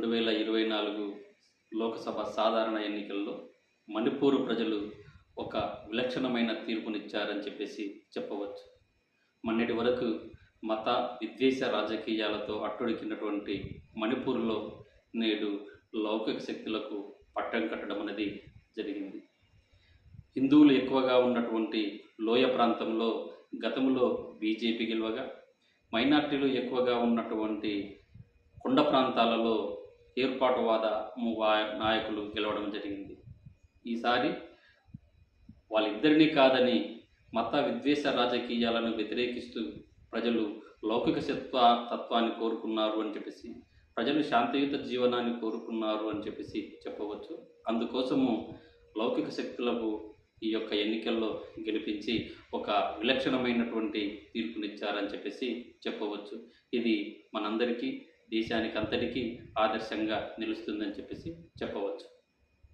2024 లోకసభ సాధారణ ఎన్నికల్లో మణిపూర్ ప్రజలు ఒక విలక్షణమైన తీర్పునిచ్చారని చెప్పవచ్చు. మొన్నటి వరకు మత విద్వేష రాజకీయాలతో అట్టుడికినటువంటి మణిపూర్లో నేడు లౌకిక శక్తులకు పట్టం కట్టడం అనేది జరిగింది. హిందువులు ఎక్కువగా ఉన్నటువంటి లోయ ప్రాంతంలో గతంలో బీజేపీ గెలవగా, మైనార్టీలు ఎక్కువగా ఉన్నటువంటి కొండ ప్రాంతాలలో ఏర్పాటువాద నాయకులు గెలవడం జరిగింది. ఈసారి వాళ్ళిద్దరినీ కాదని మత విద్వేష రాజకీయాలను వ్యతిరేకిస్తూ ప్రజలు లౌకిక తత్వాన్ని కోరుకున్నారు అని ప్రజలు శాంతియుత జీవనాన్ని కోరుకున్నారు అని చెప్పవచ్చు. అందుకోసము లౌకిక శక్తులకు ఈ యొక్క ఎన్నికల్లో గెలిపించి ఒక విలక్షణమైనటువంటి తీర్పునిచ్చారని చెప్పవచ్చు. ఇది మనందరికీ, దేశానికి అంతటికీ ఆదర్శంగా నిలుస్తుందని చెప్పవచ్చు.